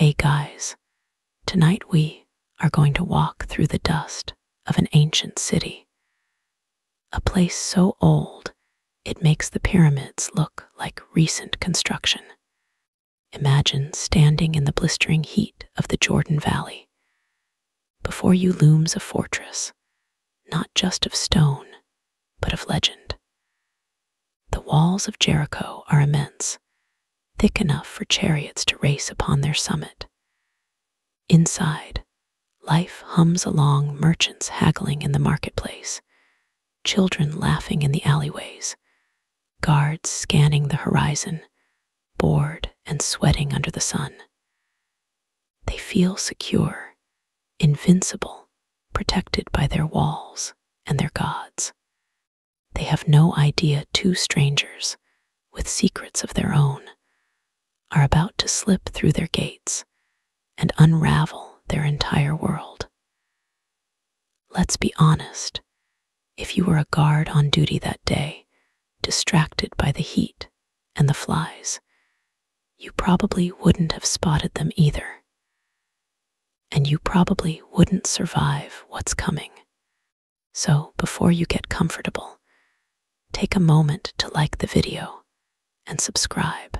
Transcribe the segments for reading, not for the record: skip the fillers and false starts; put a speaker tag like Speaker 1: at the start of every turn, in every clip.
Speaker 1: Hey guys, tonight we are going to walk through the dust of an ancient city, a place so old it makes the pyramids look like recent construction. Imagine standing in the blistering heat of the Jordan Valley. Before you looms a fortress, not just of stone, but of legend. The walls of Jericho are immense, thick enough for chariots to race upon their summit. Inside, life hums along, merchants haggling in the marketplace, children laughing in the alleyways, guards scanning the horizon, bored and sweating under the sun. They feel secure, invincible, protected by their walls and their gods. They have no idea two strangers, with secrets of their own, are about to slip through their gates and unravel their entire world. Let's be honest, if you were a guard on duty that day, distracted by the heat and the flies, you probably wouldn't have spotted them either. And you probably wouldn't survive what's coming. So before you get comfortable, take a moment to like the video and subscribe.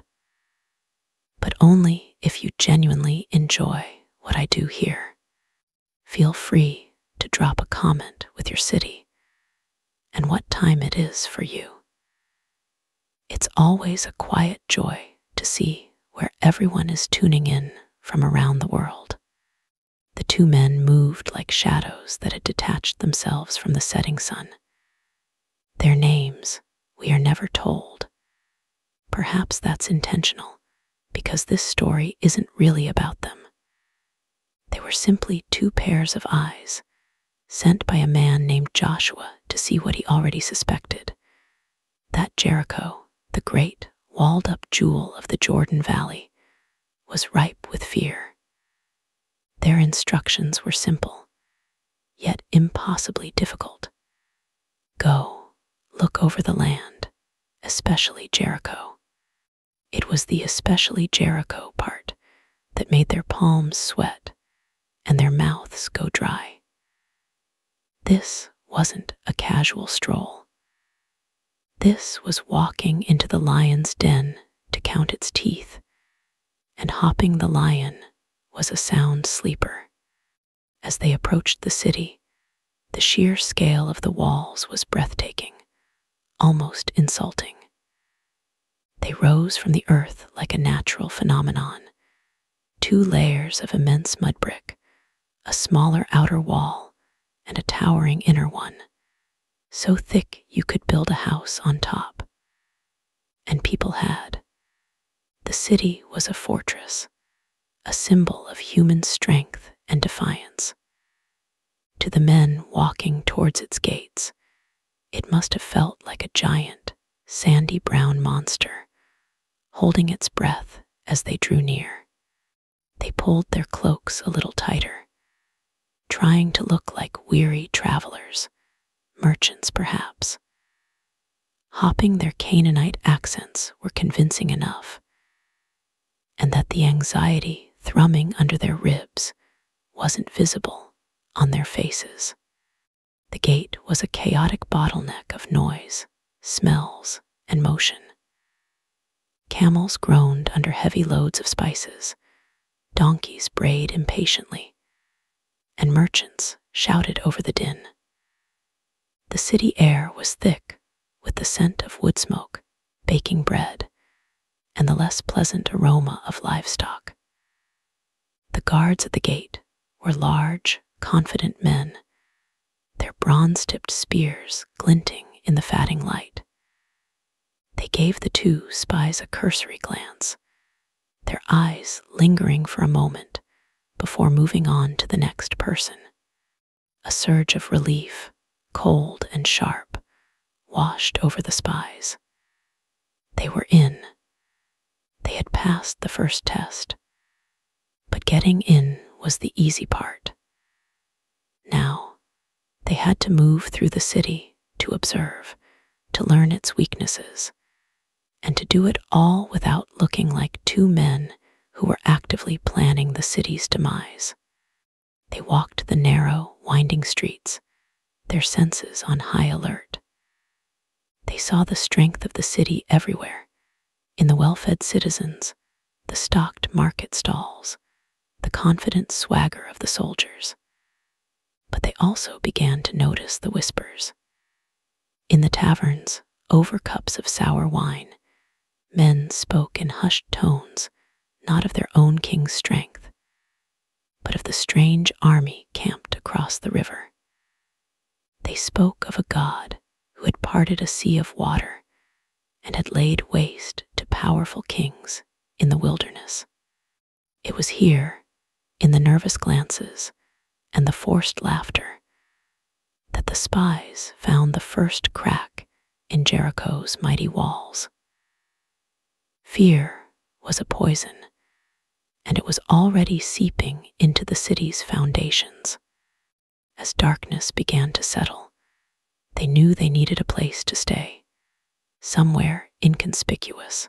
Speaker 1: But only if you genuinely enjoy what I do here. Feel free to drop a comment with your city and what time it is for you. It's always a quiet joy to see where everyone is tuning in from around the world. The two men moved like shadows that had detached themselves from the setting sun. Their names we are never told. Perhaps that's intentional, because this story isn't really about them. They were simply two pairs of eyes, sent by a man named Joshua to see what he already suspected, that Jericho, the great walled-up jewel of the Jordan Valley, was ripe with fear. Their instructions were simple, yet impossibly difficult. Go, look over the land, especially Jericho. It was the especially Jericho part that made their palms sweat and their mouths go dry. This wasn't a casual stroll. This was walking into the lion's den to count its teeth, and hopping the lion was a sound sleeper. As they approached the city, the sheer scale of the walls was breathtaking, almost insulting. They rose from the earth like a natural phenomenon, two layers of immense mud brick, a smaller outer wall, and a towering inner one, so thick you could build a house on top. And people had. The city was a fortress, a symbol of human strength and defiance. To the men walking towards its gates, it must have felt like a giant, sandy brown monster, holding its breath as they drew near. They pulled their cloaks a little tighter, trying to look like weary travelers, merchants perhaps. Hopping their Canaanite accents were convincing enough, and that the anxiety thrumming under their ribs wasn't visible on their faces. The gate was a chaotic bottleneck of noise, smells, and motion. Camels groaned under heavy loads of spices, donkeys brayed impatiently, and merchants shouted over the din. The city air was thick with the scent of wood smoke, baking bread, and the less pleasant aroma of livestock. The guards at the gate were large, confident men, their bronze-tipped spears glinting in the fatting light. They gave the two spies a cursory glance, their eyes lingering for a moment before moving on to the next person. A surge of relief, cold and sharp, washed over the spies. They were in. They had passed the first test, but getting in was the easy part. Now, they had to move through the city to observe, to learn its weaknesses, and to do it all without looking like two men who were actively planning the city's demise. They walked the narrow, winding streets, their senses on high alert. They saw the strength of the city everywhere, in the well-fed citizens, the stocked market stalls, the confident swagger of the soldiers. But they also began to notice the whispers. In the taverns, over cups of sour wine, men spoke in hushed tones, not of their own king's strength, but of the strange army camped across the river. They spoke of a God who had parted a sea of water and had laid waste to powerful kings in the wilderness. It was here, in the nervous glances and the forced laughter, that the spies found the first crack in Jericho's mighty walls. Fear was a poison, and it was already seeping into the city's foundations. As darkness began to settle, they knew they needed a place to stay, somewhere inconspicuous.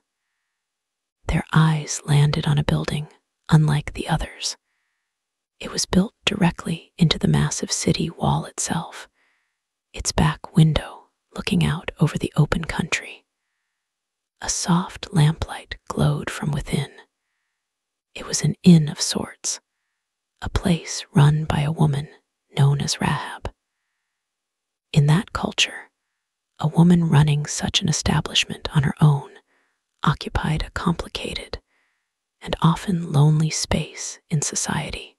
Speaker 1: Their eyes landed on a building unlike the others. It was built directly into the massive city wall itself, its back window looking out over the open country. A soft lamplight glowed from within. It was an inn of sorts, a place run by a woman known as Rahab. In that culture, a woman running such an establishment on her own occupied a complicated and often lonely space in society.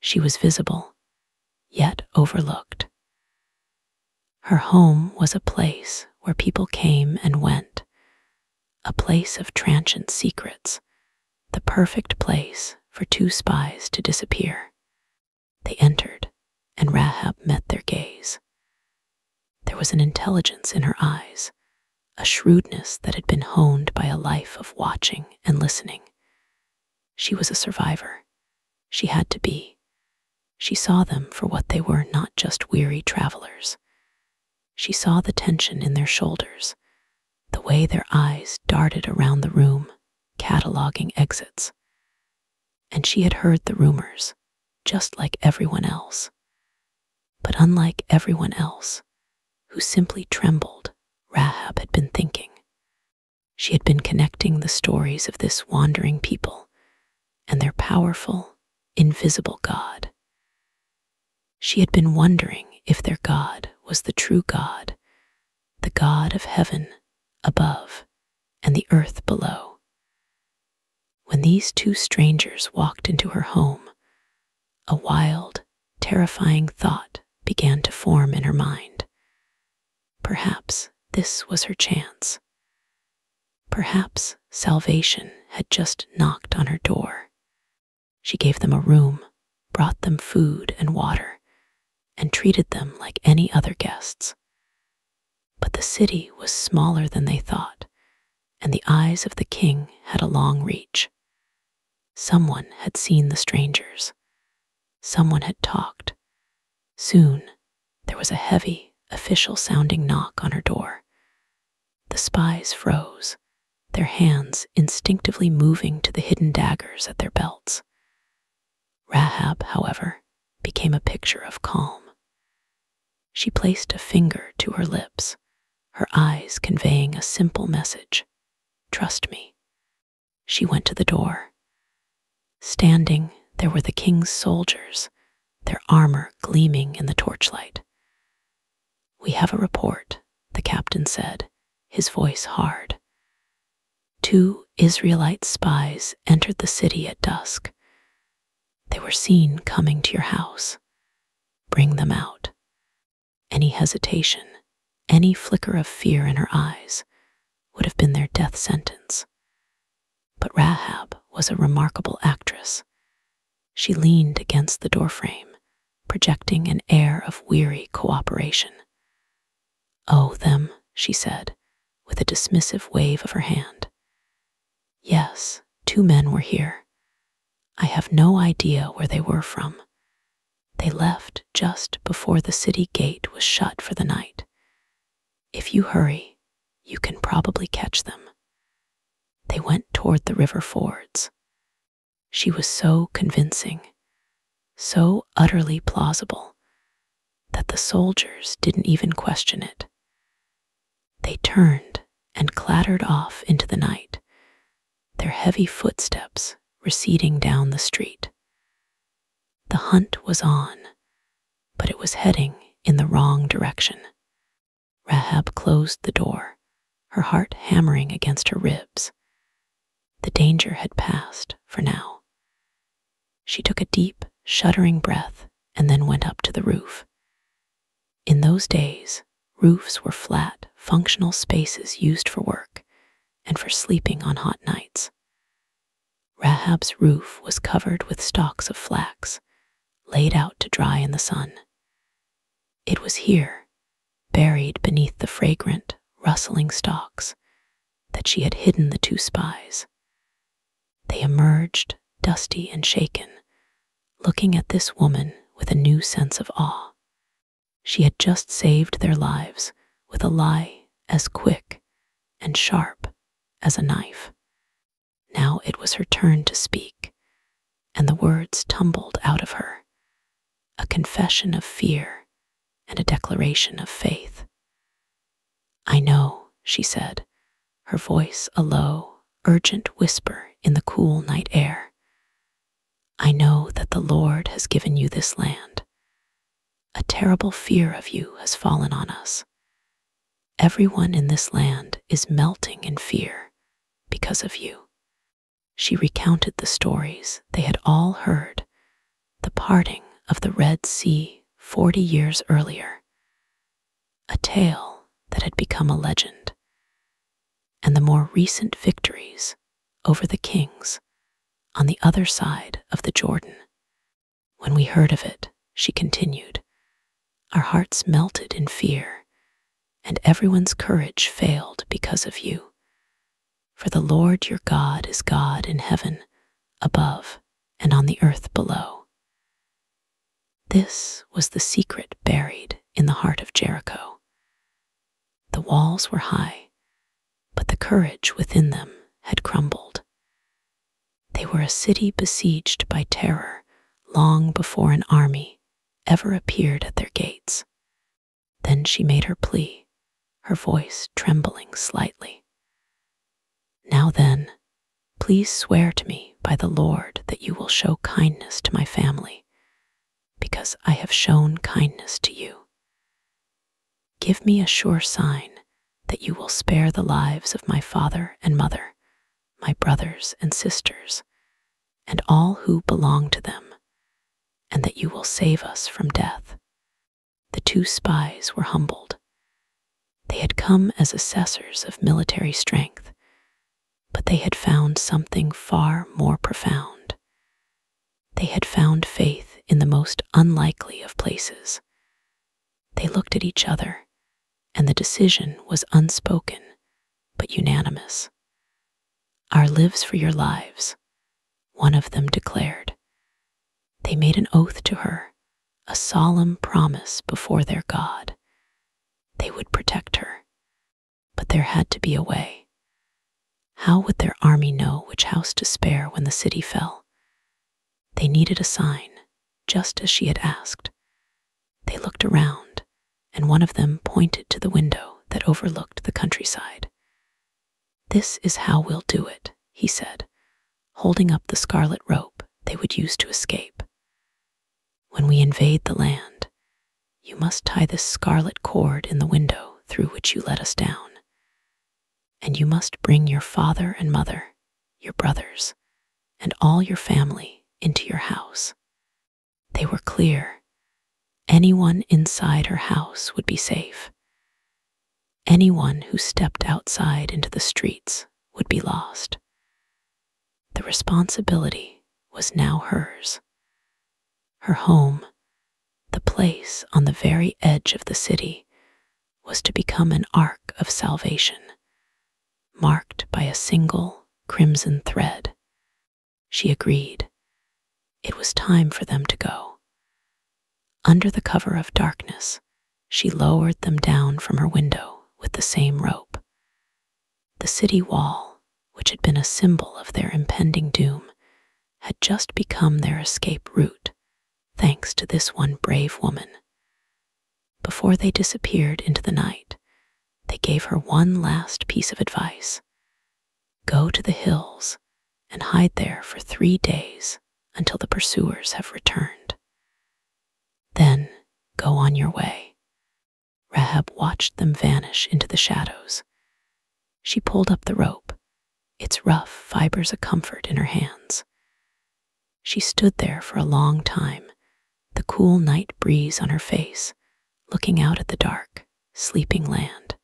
Speaker 1: She was visible, yet overlooked. Her home was a place where people came and went, a place of transient secrets, the perfect place for two spies to disappear. They entered, and Rahab met their gaze. There was an intelligence in her eyes, a shrewdness that had been honed by a life of watching and listening. She was a survivor. She had to be. She saw them for what they were, not just weary travelers. She saw the tension in their shoulders, the way their eyes darted around the room, cataloging exits. And she had heard the rumors, just like everyone else. But unlike everyone else, who simply trembled, Rahab had been thinking. She had been connecting the stories of this wandering people and their powerful, invisible God. She had been wondering if their God was the true God, the God of heaven above and the earth below. When these two strangers walked into her home, a wild, terrifying thought began to form in her mind. Perhaps this was her chance. Perhaps salvation had just knocked on her door. She gave them a room, brought them food and water, and treated them like any other guests. But the city was smaller than they thought, and the eyes of the king had a long reach. Someone had seen the strangers. Someone had talked. Soon, there was a heavy, official-sounding knock on her door. The spies froze, their hands instinctively moving to the hidden daggers at their belts. Rahab, however, became a picture of calm. She placed a finger to her lips, her eyes conveying a simple message: "Trust me." She went to the door. Standing, there were the king's soldiers, their armor gleaming in the torchlight. "We have a report," the captain said, his voice hard. "2 Israelite spies entered the city at dusk. They were seen coming to your house. Bring them out." Any hesitation, any flicker of fear in her eyes would have been their death sentence. But Rahab was a remarkable actress. She leaned against the doorframe, projecting an air of weary cooperation. "Oh, them," she said, with a dismissive wave of her hand. "Yes, 2 men were here. I have no idea where they were from. They left just before the city gate was shut for the night. If you hurry, you can probably catch them." They went toward the river fords. She was so convincing, so utterly plausible, that the soldiers didn't even question it. They turned and clattered off into the night, their heavy footsteps receding down the street. The hunt was on, but it was heading in the wrong direction. Rahab closed the door, her heart hammering against her ribs. The danger had passed for now. She took a deep, shuddering breath and then went up to the roof. In those days, roofs were flat, functional spaces used for work and for sleeping on hot nights. Rahab's roof was covered with stalks of flax, laid out to dry in the sun. It was here, buried beneath the fragrant, rustling stalks, that she had hidden the two spies. They emerged, dusty and shaken, looking at this woman with a new sense of awe. She had just saved their lives with a lie as quick and sharp as a knife. Now it was her turn to speak, and the words tumbled out of her, a confession of fear and a declaration of faith. "I know," she said, her voice a low, urgent whisper in the cool night air. "I know that the Lord has given you this land. A terrible fear of you has fallen on us. Everyone in this land is melting in fear because of you." She recounted the stories they had all heard, the parting of the Red Sea 40 years earlier, a tale that had become a legend, and the more recent victories over the kings on the other side of the Jordan. "When we heard of it," she continued, "our hearts melted in fear, and everyone's courage failed because of you. For the Lord your God is God in heaven above and on the earth below." This was the secret buried in the heart of Jericho. The walls were high, but the courage within them had crumbled. They were a city besieged by terror long before an army ever appeared at their gates. Then she made her plea, her voice trembling slightly. "Now then, please swear to me by the Lord that you will show kindness to my family, because I have shown kindness to you. Give me a sure sign that you will spare the lives of my father and mother, my brothers and sisters, and all who belong to them, and that you will save us from death." The two spies were humbled. They had come as assessors of military strength, but they had found something far more profound. They had found faith in the most unlikely of places. They looked at each other, and the decision was unspoken but unanimous. "Our lives for your lives," one of them declared. They made an oath to her, a solemn promise before their God. They would protect her, but there had to be a way. How would their army know which house to spare when the city fell? They needed a sign, just as she had asked. They looked around, and one of them pointed to the window that overlooked the countryside. "This is how we'll do it," he said, holding up the scarlet rope they would use to escape. "When we invade the land, you must tie this scarlet cord in the window through which you let us down. And you must bring your father and mother, your brothers, and all your family into your house." They were clear. Anyone inside her house would be safe. Anyone who stepped outside into the streets would be lost. The responsibility was now hers. Her home, the place on the very edge of the city, was to become an ark of salvation, marked by a single crimson thread. She agreed. It was time for them to go. Under the cover of darkness, she lowered them down from her window with the same rope. The city wall, which had been a symbol of their impending doom, had just become their escape route, thanks to this one brave woman. Before they disappeared into the night, they gave her one last piece of advice. Go to the hills and hide there for 3 days until the pursuers have returned. Then go on your way. Rahab watched them vanish into the shadows. She pulled up the rope, its rough fibers a comfort in her hands. She stood there for a long time, the cool night breeze on her face, looking out at the dark, sleeping land.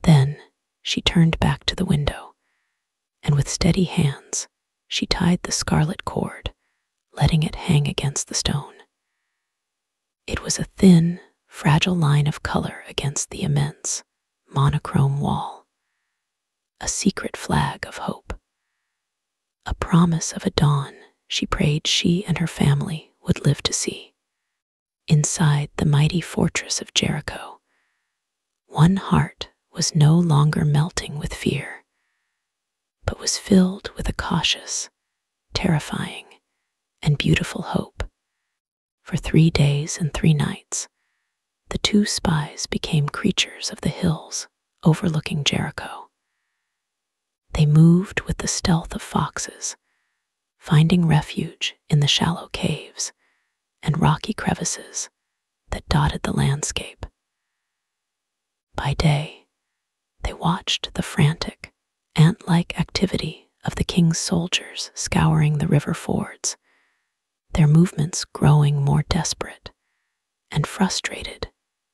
Speaker 1: Then she turned back to the window, and with steady hands, she tied the scarlet cord, letting it hang against the stone. It was a thin, fragile line of color against the immense, monochrome wall. A secret flag of hope. A promise of a dawn she prayed she and her family would live to see. Inside the mighty fortress of Jericho, one heart was no longer melting with fear, but was filled with a cautious, terrifying, and beautiful hope. For 3 days and 3 nights, the 2 spies became creatures of the hills overlooking Jericho. They moved with the stealth of foxes, finding refuge in the shallow caves and rocky crevices that dotted the landscape. By day, they watched the frantic, ant-like activity of the king's soldiers scouring the river fords, their movements growing more desperate and frustrated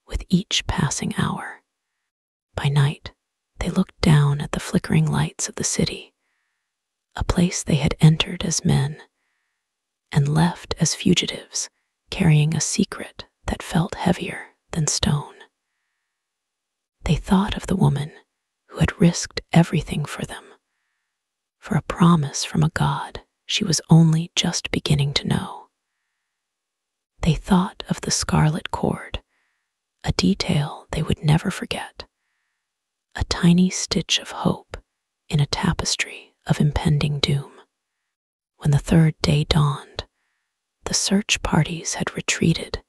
Speaker 1: with each passing hour. By night, they looked down at the flickering lights of the city, a place they had entered as men and left as fugitives, carrying a secret that felt heavier than stone. They thought of the woman who had risked everything for them, for a promise from a God she was only just beginning to know. They thought of the scarlet cord, a detail they would never forget, a tiny stitch of hope in a tapestry of impending doom. When the 3rd day dawned, the search parties had retreated,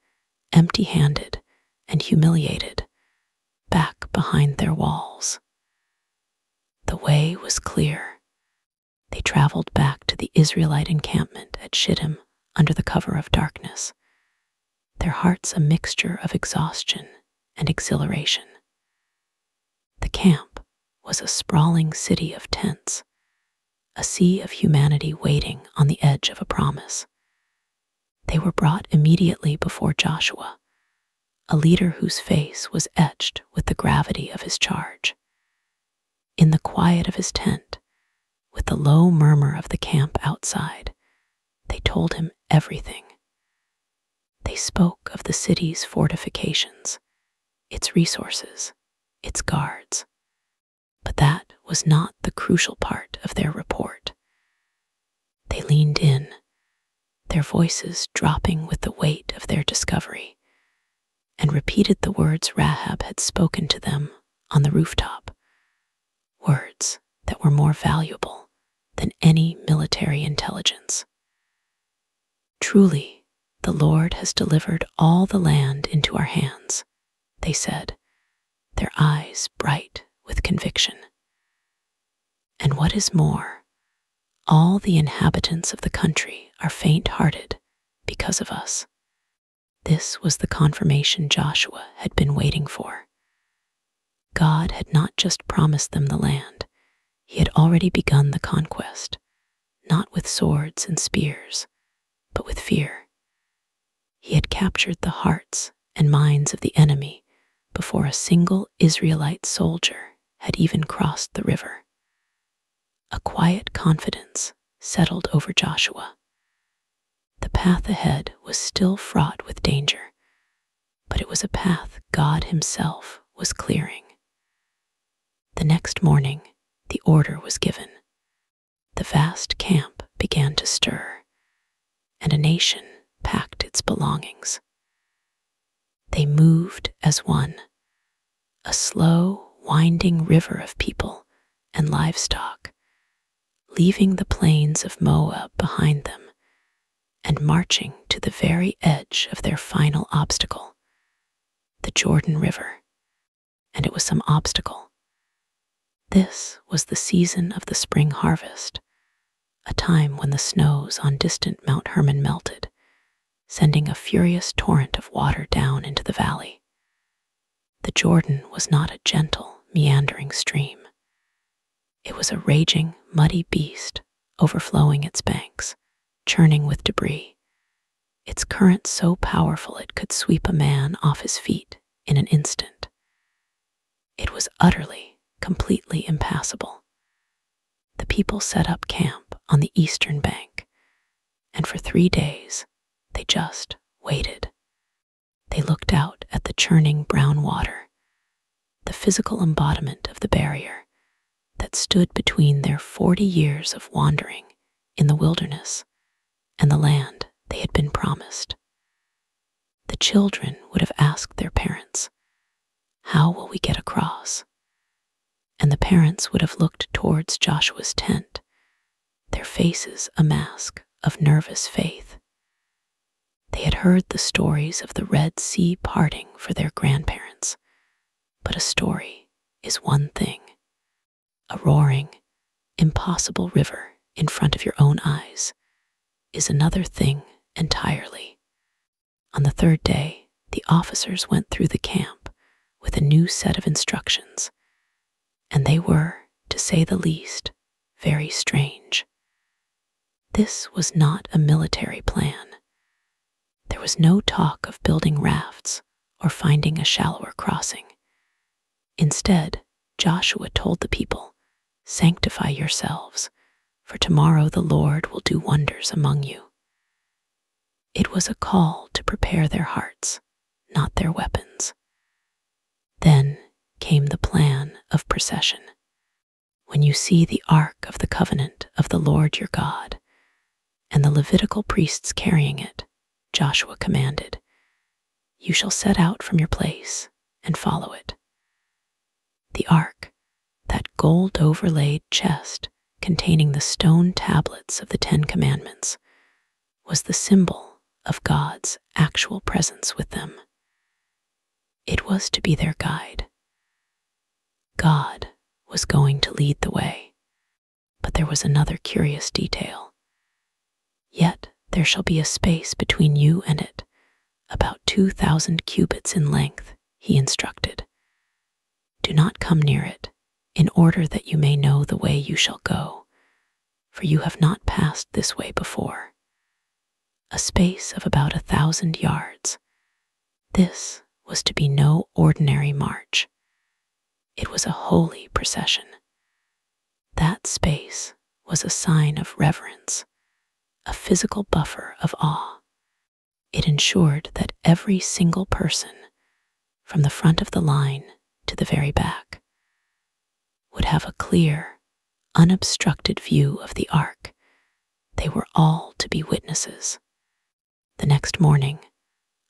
Speaker 1: empty-handed and humiliated, back behind their walls. The way was clear. They traveled back to the Israelite encampment at Shittim under the cover of darkness, their hearts a mixture of exhaustion and exhilaration. The camp was a sprawling city of tents, a sea of humanity waiting on the edge of a promise. They were brought immediately before Joshua, a leader whose face was etched with the gravity of his charge. In the quiet of his tent, with the low murmur of the camp outside, they told him everything. They spoke of the city's fortifications, its resources, its guards. But that was not the crucial part of their report. They leaned in, their voices dropping with the weight of their discovery, and repeated the words Rahab had spoken to them on the rooftop, words that were more valuable than any military intelligence. Truly, the Lord has delivered all the land into our hands, they said, their eyes bright with conviction. And what is more, all the inhabitants of the country are faint-hearted because of us. This was the confirmation Joshua had been waiting for. God had not just promised them the land, he had already begun the conquest, not with swords and spears, but with fear. He had captured the hearts and minds of the enemy before a single Israelite soldier had even crossed the river. A quiet confidence settled over Joshua. The path ahead was still fraught with danger, but it was a path God himself was clearing. The next morning, the order was given. The vast camp began to stir, and a nation packed its belongings. They moved as one, a slow, winding river of people and livestock, leaving the plains of Moab behind them and marching to the very edge of their final obstacle, the Jordan River. And it was some obstacle. This was the season of the spring harvest, a time when the snows on distant Mount Hermon melted, sending a furious torrent of water down into the valley. The Jordan was not a gentle, meandering stream. It was a raging, muddy beast, overflowing its banks, churning with debris, its current so powerful it could sweep a man off his feet in an instant. It was utterly, completely impassable. The people set up camp on the eastern bank, and for 3 days they just waited. They looked out at the churning brown water, the physical embodiment of the barrier that stood between their 40 years of wandering in the wilderness and the land they had been promised. The children would have asked their parents, "How will we get across?" And the parents would have looked towards Joshua's tent, their faces a mask of nervous faith. They had heard the stories of the Red Sea parting for their grandparents, but a story is one thing. A roaring, impossible river in front of your own eyes is another thing entirely. On the 3rd day, the officers went through the camp with a new set of instructions, and they were, to say the least, very strange. This was not a military plan. There was no talk of building rafts or finding a shallower crossing. Instead, Joshua told the people, "Sanctify yourselves, for tomorrow the Lord will do wonders among you." It was a call to prepare their hearts, not their weapons. Then came the plan of procession. When you see the Ark of the Covenant of the Lord your God, and the Levitical priests carrying it, Joshua commanded, you shall set out from your place and follow it. The Ark, that gold-overlaid chest containing the stone tablets of the 10 Commandments, was the symbol of God's actual presence with them. It was to be their guide. God was going to lead the way, but there was another curious detail. Yet there shall be a space between you and it, about 2,000 cubits in length, he instructed. Do not come near it, in order that you may know the way you shall go, for you have not passed this way before. A space of about 1,000 yards. This was to be no ordinary march. It was a holy procession. That space was a sign of reverence, a physical buffer of awe. It ensured that every single person, from the front of the line to the very back, would have a clear, unobstructed view of the Ark. They were all to be witnesses. The next morning,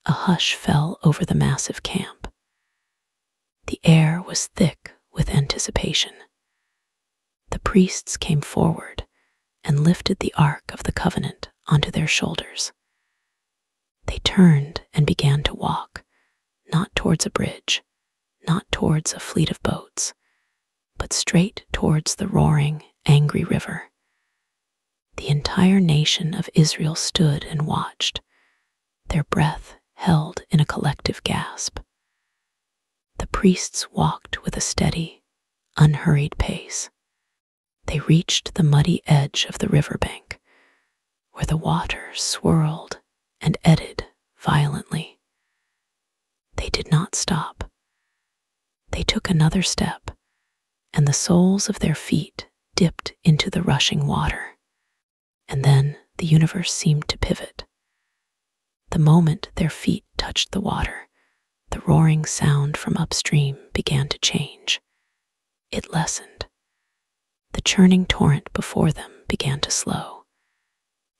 Speaker 1: a hush fell over the massive camp. The air was thick with anticipation. The priests came forward and lifted the Ark of the Covenant onto their shoulders. They turned and began to walk, not towards a bridge, not towards a fleet of boats, but straight towards the roaring, angry river. The entire nation of Israel stood and watched, their breath held in a collective gasp. The priests walked with a steady, unhurried pace. They reached the muddy edge of the riverbank, where the water swirled and eddied violently. They did not stop. They took another step, and the soles of their feet dipped into the rushing water. And then the universe seemed to pivot. The moment their feet touched the water, the roaring sound from upstream began to change. It lessened. The churning torrent before them began to slow.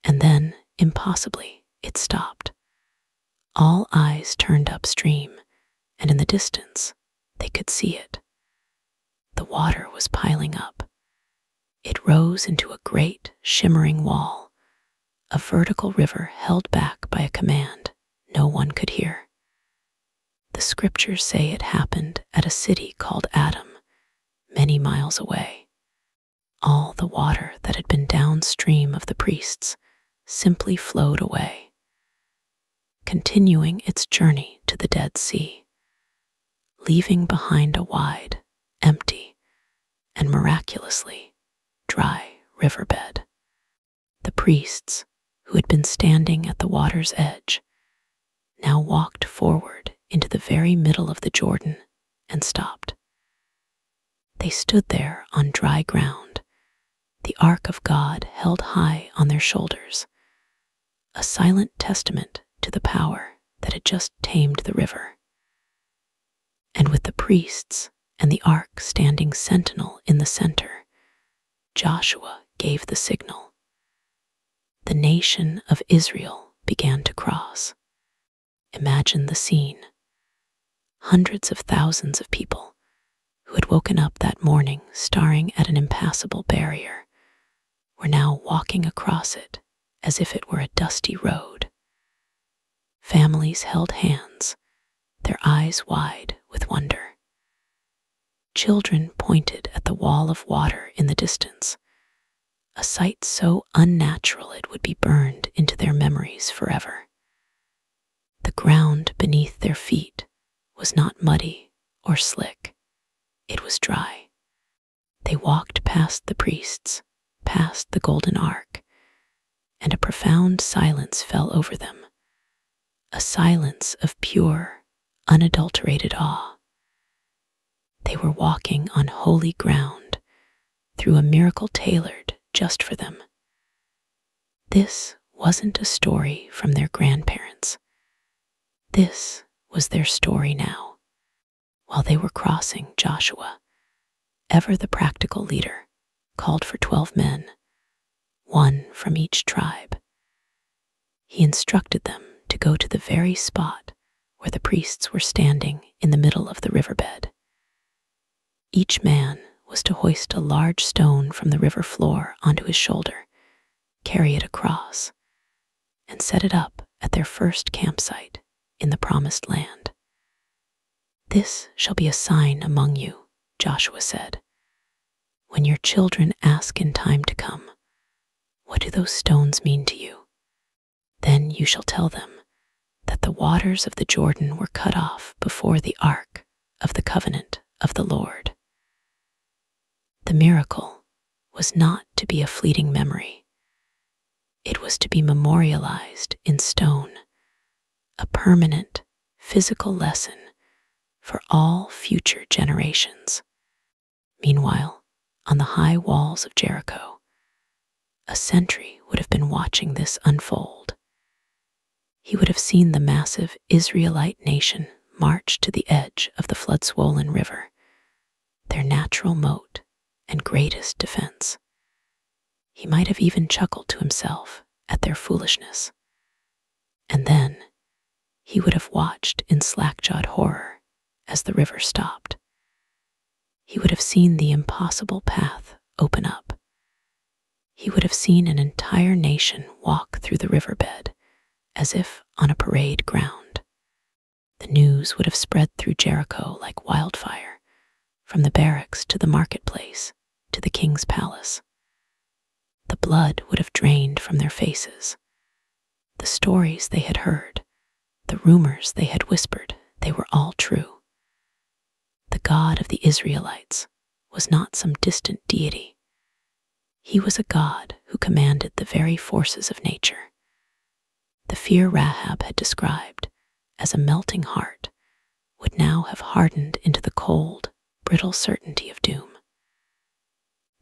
Speaker 1: And then, impossibly, it stopped. All eyes turned upstream, and in the distance, they could see it. The water was piling up. It rose into a great, shimmering wall, a vertical river held back by a command no one could hear. The scriptures say it happened at a city called Adam, many miles away. All the water that had been downstream of the priests simply flowed away, continuing its journey to the Dead Sea, leaving behind a wide, empty, and miraculously dry riverbed. The priests, who had been standing at the water's edge, now walked forward into the very middle of the Jordan and stopped. They stood there on dry ground, the ark of God held high on their shoulders, a silent testament to the power that had just tamed the river. And with the priests and the ark standing sentinel in the center, Joshua gave the signal. The nation of Israel began to cross. Imagine the scene. Hundreds of thousands of people who had woken up that morning staring at an impassable barrier were now walking across it as if it were a dusty road. Families held hands, their eyes wide with wonder. Children pointed at the wall of water in the distance, a sight so unnatural it would be burned into their memories forever. The ground beneath their feet was not muddy or slick. It was dry. They walked past the priests, past the golden ark, and a profound silence fell over them, a silence of pure, unadulterated awe. They were walking on holy ground through a miracle tailored just for them. This wasn't a story from their grandparents. This was their story now. While they were crossing, Joshua, ever the practical leader, called for 12 men, one from each tribe. He instructed them to go to the very spot where the priests were standing in the middle of the riverbed. Each man was to hoist a large stone from the river floor onto his shoulder, carry it across, and set it up at their first campsite in the Promised Land. "This shall be a sign among you," Joshua said. "When your children ask in time to come, 'What do those stones mean to you?' then you shall tell them that the waters of the Jordan were cut off before the ark of the covenant of the Lord." The miracle was not to be a fleeting memory. It was to be memorialized in stone, a permanent, physical lesson for all future generations. Meanwhile, on the high walls of Jericho, a sentry would have been watching this unfold. He would have seen the massive Israelite nation march to the edge of the flood-swollen river, their natural moat and greatest defense. He might have even chuckled to himself at their foolishness. And then he would have watched in slack-jawed horror as the river stopped. He would have seen the impossible path open up. He would have seen an entire nation walk through the riverbed as if on a parade ground. The news would have spread through Jericho like wildfire, from the barracks to the marketplace to the king's palace. The blood would have drained from their faces. The stories they had heard, the rumors they had whispered, they were all true. The God of the Israelites was not some distant deity. He was a God who commanded the very forces of nature. The fear Rahab had described as a melting heart would now have hardened into the cold, brittle certainty of doom.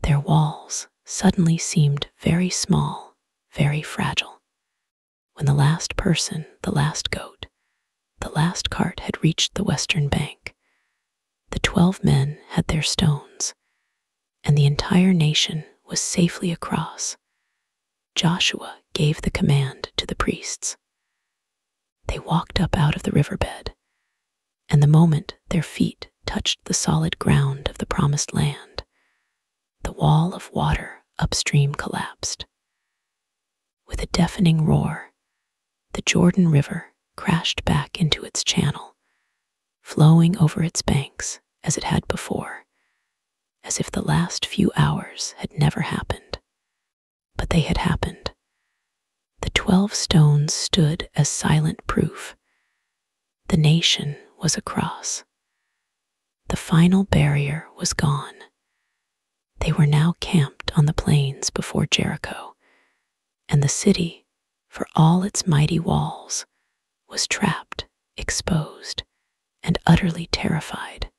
Speaker 1: Their walls suddenly seemed very small, very fragile. When the last person, the last goat, the last cart had reached the western bank, the 12 men had their stones, and the entire nation was safely across. Joshua gave the command to the priests. They walked up out of the riverbed, and the moment their feet touched the solid ground of the Promised Land, the wall of water upstream collapsed. With a deafening roar, the Jordan River crashed back into its channel, flowing over its banks as it had before, as if the last few hours had never happened. But they had happened. The 12 stones stood as silent proof. The nation was across. The final barrier was gone. They were now camped on the plains before Jericho, and the city, for all its mighty walls, was trapped, exposed, and utterly terrified.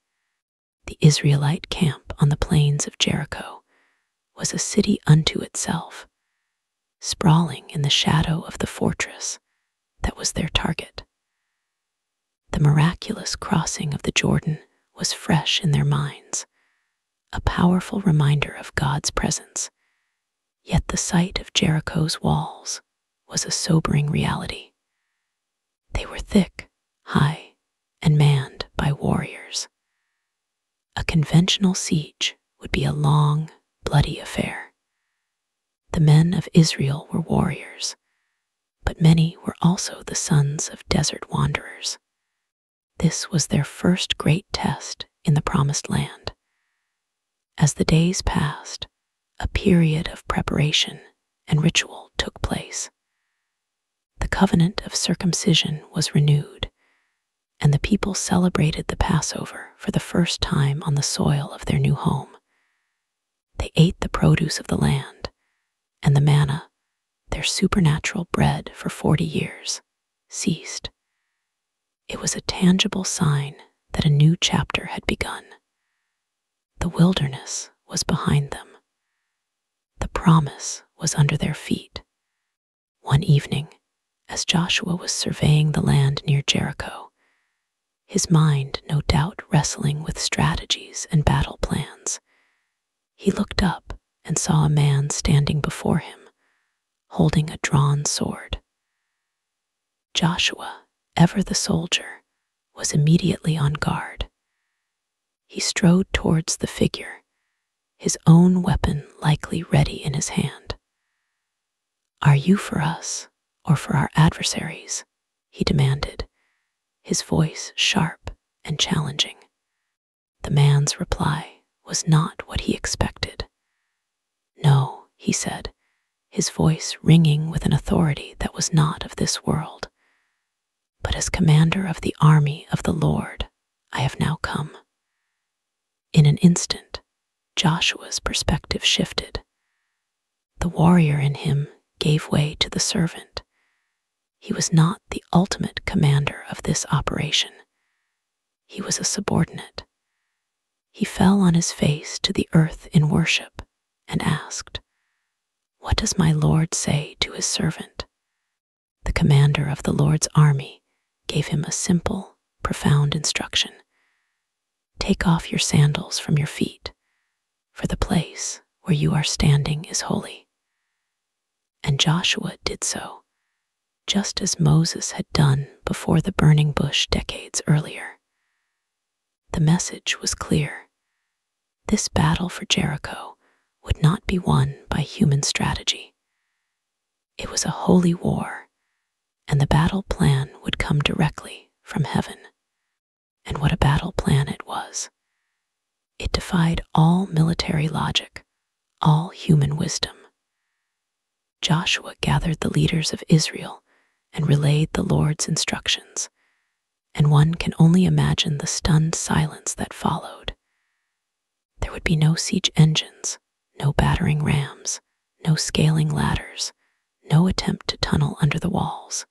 Speaker 1: The Israelite camp on the plains of Jericho was a city unto itself, sprawling in the shadow of the fortress that was their target. The miraculous crossing of the Jordan was fresh in their minds, a powerful reminder of God's presence. Yet the sight of Jericho's walls was a sobering reality. They were thick, high, and manned by warriors. A conventional siege would be a long, bloody affair. The men of Israel were warriors, but many were also the sons of desert wanderers. This was their first great test in the Promised Land. As the days passed, a period of preparation and ritual took place. The covenant of circumcision was renewed, and the people celebrated the Passover for the first time on the soil of their new home. They ate the produce of the land, and the manna, their supernatural bread for 40 years, ceased. It was a tangible sign that a new chapter had begun. The wilderness was behind them. The promise was under their feet. One evening, as Joshua was surveying the land near Jericho, his mind no doubt wrestling with strategies and battle plans, he looked up and saw a man standing before him, holding a drawn sword. Joshua, ever the soldier, was immediately on guard. He strode towards the figure, his own weapon likely ready in his hand. "Are you for us or for our adversaries?" he demanded, his voice sharp and challenging. The man's reply was not what he expected. "No," he said, his voice ringing with an authority that was not of this world. "But as commander of the army of the Lord, I have now come." In an instant, Joshua's perspective shifted. The warrior in him gave way to the servant. He was not the ultimate commander of this operation. He was a subordinate. He fell on his face to the earth in worship and asked, "What does my Lord say to his servant?" The commander of the Lord's army gave him a simple, profound instruction. "Take off your sandals from your feet, for the place where you are standing is holy." And Joshua did so, just as Moses had done before the burning bush decades earlier. The message was clear. This battle for Jericho would not be won by human strategy. It was a holy war, and the battle plan would come directly from heaven. And what a battle plan it was. It defied all military logic, all human wisdom. Joshua gathered the leaders of Israel and relayed the Lord's instructions, and one can only imagine the stunned silence that followed. There would be no siege engines, no battering rams, no scaling ladders, no attempt to tunnel under the walls.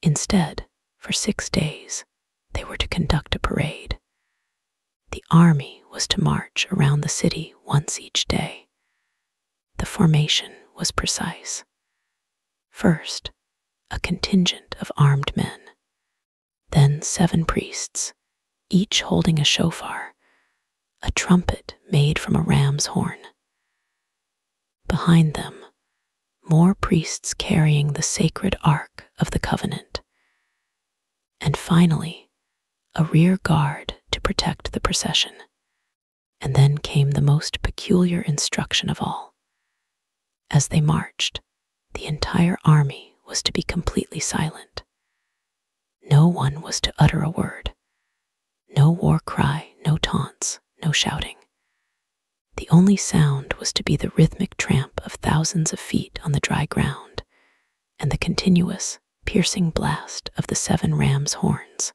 Speaker 1: Instead, for 6 days, they were to conduct a parade. The army was to march around the city once each day. The formation was precise. First, a contingent of armed men. Then 7 priests, each holding a shofar, a trumpet made from a ram's horn. Behind them, more priests carrying the sacred Ark of the Covenant. And finally, a rear guard to protect the procession. And then came the most peculiar instruction of all. As they marched, the entire army was to be completely silent. No one was to utter a word. No war cry, no taunts, no shouting. The only sound was to be the rhythmic tramp of thousands of feet on the dry ground and the continuous, piercing blast of the 7 rams' horns.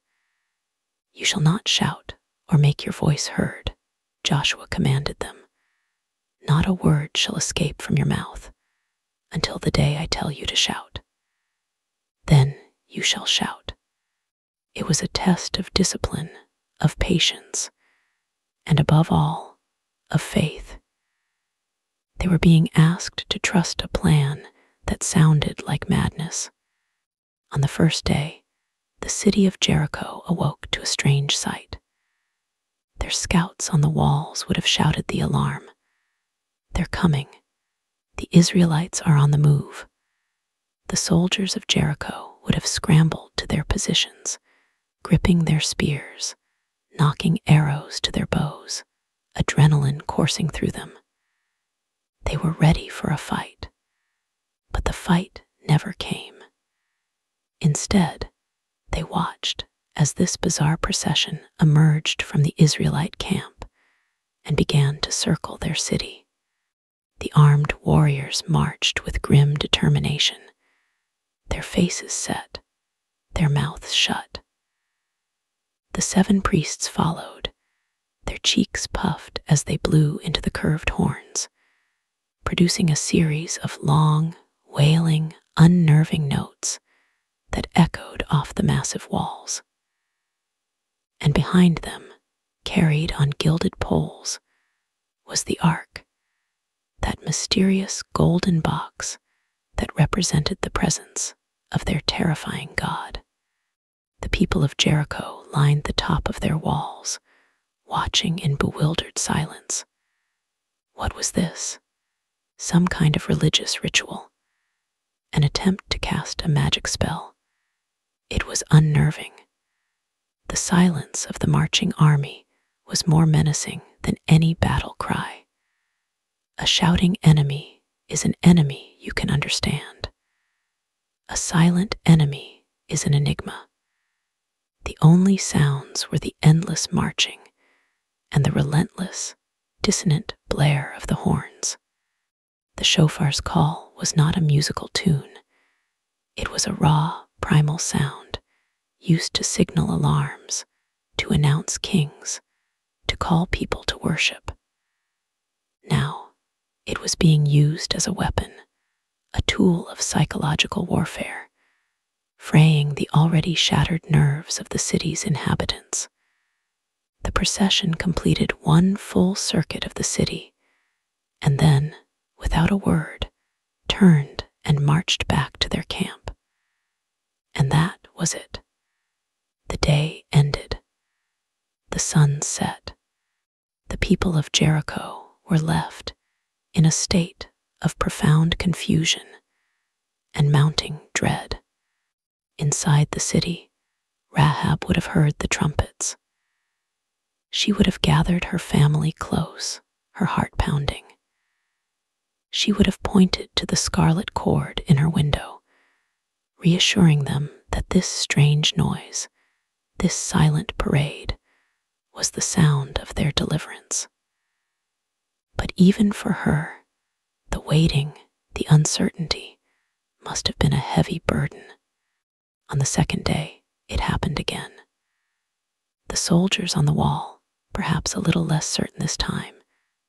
Speaker 1: "You shall not shout or make your voice heard," Joshua commanded them. "Not a word shall escape from your mouth until the day I tell you to shout. Then you shall shout." It was a test of discipline, of patience, and above all, of faith. They were being asked to trust a plan that sounded like madness. On the first day, the city of Jericho awoke to a strange sight. Their scouts on the walls would have shouted the alarm. "They're coming. The Israelites are on the move." The soldiers of Jericho would have scrambled to their positions, gripping their spears, knocking arrows to their bows, adrenaline coursing through them. They were ready for a fight, but the fight never came. Instead, they watched as this bizarre procession emerged from the Israelite camp and began to circle their city. The armed warriors marched with grim determination, their faces set, their mouths shut. The 7 priests followed, their cheeks puffed as they blew into the curved horns, producing a series of long, wailing, unnerving notes that echoed off the massive walls. And behind them, carried on gilded poles, was the ark, that mysterious golden box that represented the presence of their terrifying God. The people of Jericho lined the top of their walls, watching in bewildered silence. What was this? Some kind of religious ritual? An attempt to cast a magic spell? It was unnerving. The silence of the marching army was more menacing than any battle cry. A shouting enemy is an enemy you can understand. A silent enemy is an enigma. The only sounds were the endless marching and the relentless, dissonant blare of the horns. The shofar's call was not a musical tune. It was a raw, primal sound, used to signal alarms, to announce kings, to call people to worship. Now, it was being used as a weapon, a tool of psychological warfare, fraying the already shattered nerves of the city's inhabitants. The procession completed one full circuit of the city, and then, without a word, turned and marched back to their camp. And that was it. The day ended. The sun set. The people of Jericho were left in a state of profound confusion and mounting dread. Inside the city, Rahab would have heard the trumpets. She would have gathered her family close, her heart pounding. She would have pointed to the scarlet cord in her window, reassuring them that this strange noise, this silent parade, was the sound of their deliverance. But even for her, the waiting, the uncertainty, must have been a heavy burden. On the second day, it happened again. The soldiers on the wall, perhaps a little less certain this time,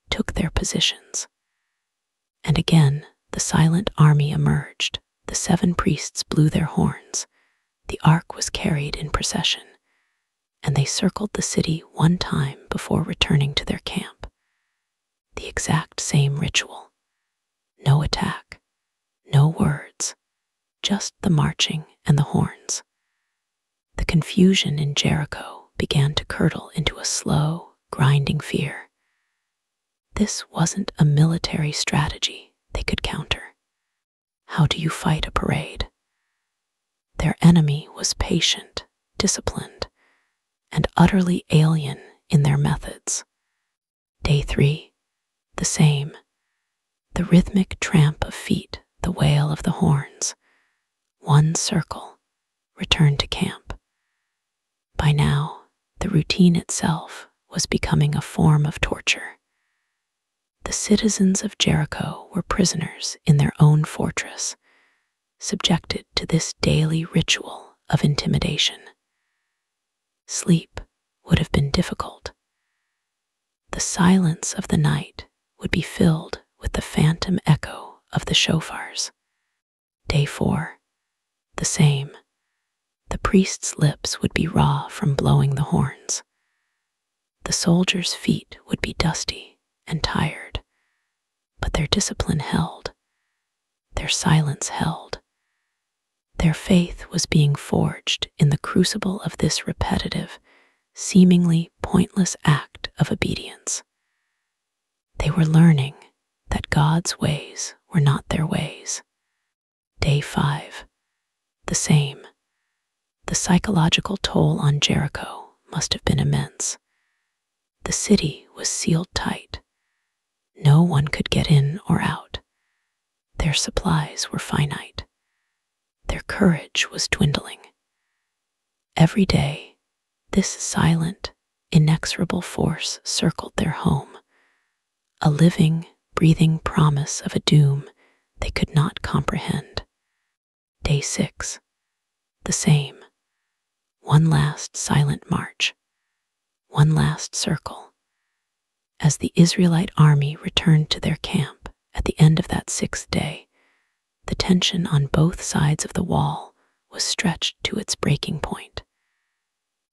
Speaker 1: took their positions. And again, the silent army emerged. The 7 priests blew their horns. The ark was carried in procession, and they circled the city one time before returning to their camp. The exact same ritual. No attack, no words, just the marching and the horns. The confusion in Jericho began to curdle into a slow, grinding fear. This wasn't a military strategy they could counter. How do you fight a parade? Their enemy was patient, disciplined, and utterly alien in their methods. Day 3, the same. The rhythmic tramp of feet, the wail of the horns. One circle, return to camp. By now, the routine itself was becoming a form of torture. The citizens of Jericho were prisoners in their own fortress, subjected to this daily ritual of intimidation. Sleep would have been difficult. The silence of the night would be filled with the phantom echo of the shofars. Day 4, the same. The priest's lips would be raw from blowing the horns. The soldiers' feet would be dusty and tired, but their discipline held. Their silence held. Their faith was being forged in the crucible of this repetitive, seemingly pointless act of obedience. They were learning that God's ways were not their ways. Day 5, the same. The psychological toll on Jericho must have been immense. The city was sealed tight. No one could get in or out. Their supplies were finite. Their courage was dwindling. Every day, this silent, inexorable force circled their home, a living, breathing promise of a doom they could not comprehend. Day 6, the same. One last silent march, one last circle. As the Israelite army returned to their camp at the end of that 6th day, the tension on both sides of the wall was stretched to its breaking point.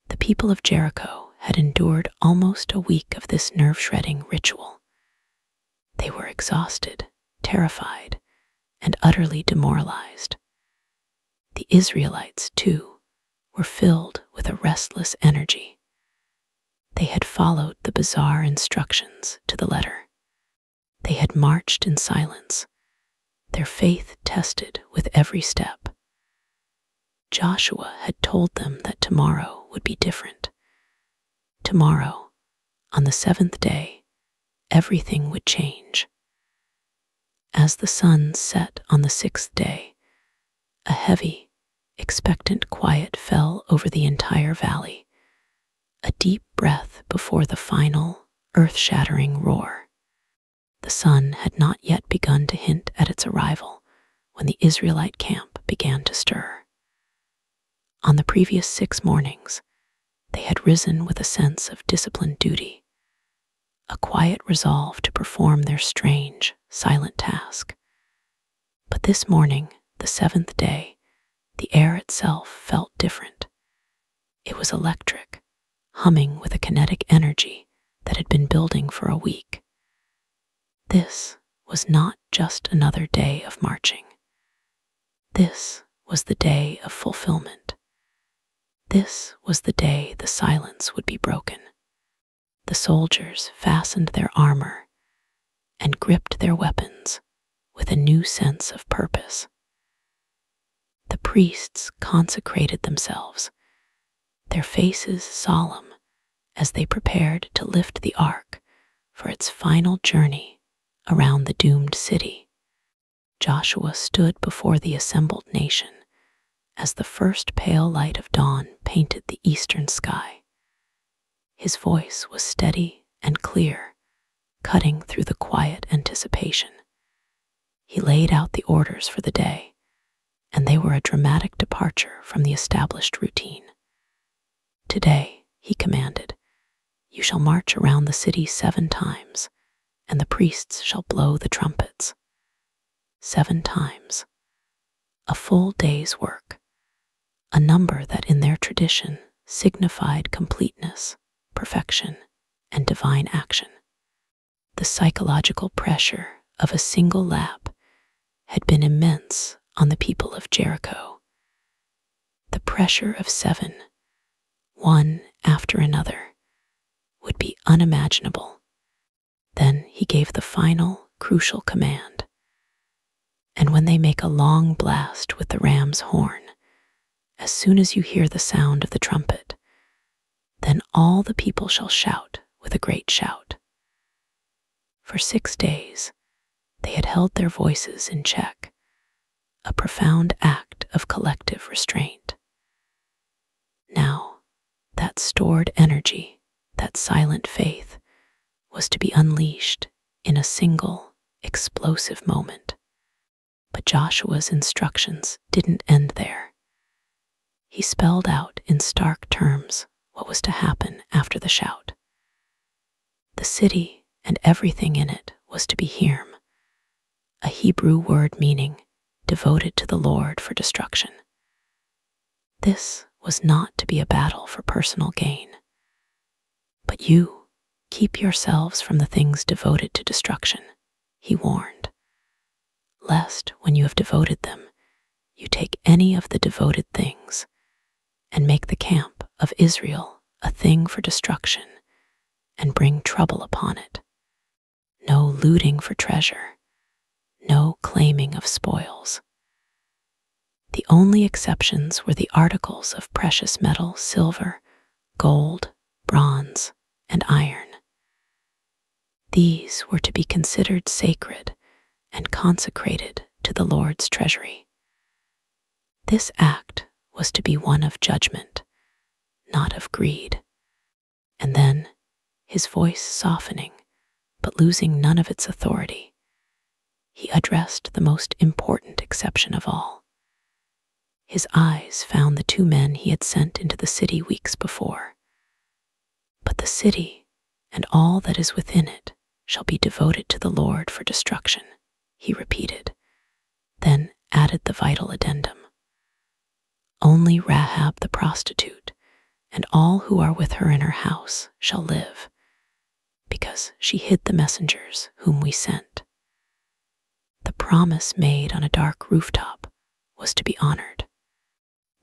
Speaker 1: The people of Jericho had endured almost a week of this nerve-shredding ritual. They were exhausted, terrified, and utterly demoralized. The Israelites, too, were filled with a restless energy. They had followed the bizarre instructions to the letter. They had marched in silence, their faith tested with every step. Joshua had told them that tomorrow would be different. Tomorrow, on the 7th day, everything would change. As the sun set on the 6th day, a heavy, expectant quiet fell over the entire valley, a deep breath before the final, earth-shattering roar. The sun had not yet begun to hint at its arrival when the Israelite camp began to stir. On the previous 6 mornings, they had risen with a sense of disciplined duty, a quiet resolve to perform their strange, silent task. But this morning, the 7th day, the air itself felt different. It was electric, humming with a kinetic energy that had been building for a week. This was not just another day of marching. This was the day of fulfillment. This was the day the silence would be broken. The soldiers fastened their armor and gripped their weapons with a new sense of purpose. The priests consecrated themselves, their faces solemn as they prepared to lift the ark for its final journey around the doomed city. Joshua stood before the assembled nation as the first pale light of dawn painted the eastern sky. His voice was steady and clear, cutting through the quiet anticipation. He laid out the orders for the day, and they were a dramatic departure from the established routine. Today, he commanded, "You shall march around the city 7 times, and the priests shall blow the trumpets." 7 times. A full day's work, a number that in their tradition signified completeness, perfection, and divine action. The psychological pressure of a single lap had been immense on the people of Jericho. The pressure of 7, one after another, would be unimaginable. Then he gave the final, crucial command. And when they make a long blast with the ram's horn, as soon as you hear the sound of the trumpet, then all the people shall shout with a great shout. For 6 days, they had held their voices in check, a profound act of collective restraint. Now, that stored energy, that silent faith, was to be unleashed in a single, explosive moment. But Joshua's instructions didn't end there. He spelled out in stark terms what was to happen after the shout. The city and everything in it was to be Hirm, a Hebrew word meaning devoted to the Lord for destruction. This was not to be a battle for personal gain. But you keep yourselves from the things devoted to destruction, he warned, lest when you have devoted them, you take any of the devoted things and make the camp of Israel a thing for destruction and bring trouble upon it. No looting for treasure, no claiming of spoils. The only exceptions were the articles of precious metal, silver, gold, bronze, and iron. These were to be considered sacred and consecrated to the Lord's treasury. This act was to be one of judgment, not of greed. And then, his voice softening, but losing none of its authority, he addressed the most important exception of all. His eyes found the 2 men he had sent into the city weeks before. But the city and all that is within it shall be devoted to the Lord for destruction, he repeated, then added the vital addendum. Only Rahab the prostitute and all who are with her in her house shall live, because she hid the messengers whom we sent. The promise made on a dark rooftop was to be honored.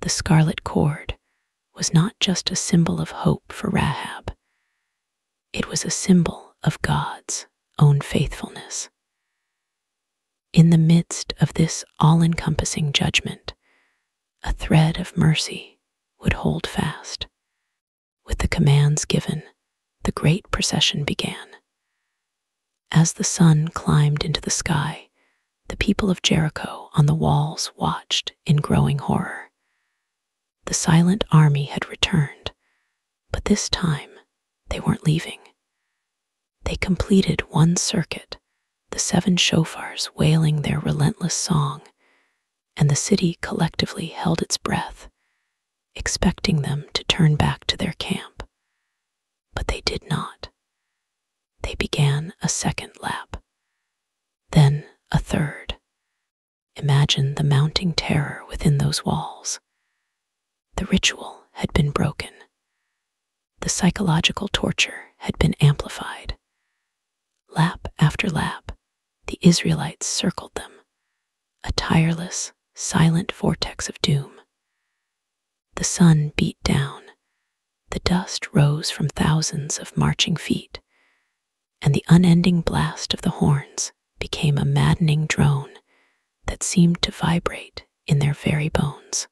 Speaker 1: The scarlet cord was not just a symbol of hope for Rahab. It was a symbol of God's own faithfulness. In the midst of this all-encompassing judgment, a thread of mercy would hold fast. With the commands given, the great procession began. As the sun climbed into the sky, the people of Jericho on the walls watched in growing horror. The silent army had returned, but this time they weren't leaving. They completed one circuit, the 7 shofars wailing their relentless song, and the city collectively held its breath, expecting them to turn back to their camp. But they did not. They began a second lap, then a third. Imagine the mounting terror within those walls. The ritual had been broken. The psychological torture had been amplified. Lap after lap, the Israelites circled them, a tireless, silent vortex of doom. The sun beat down, the dust rose from thousands of marching feet, and the unending blast of the horns became a maddening drone that seemed to vibrate in their very bones.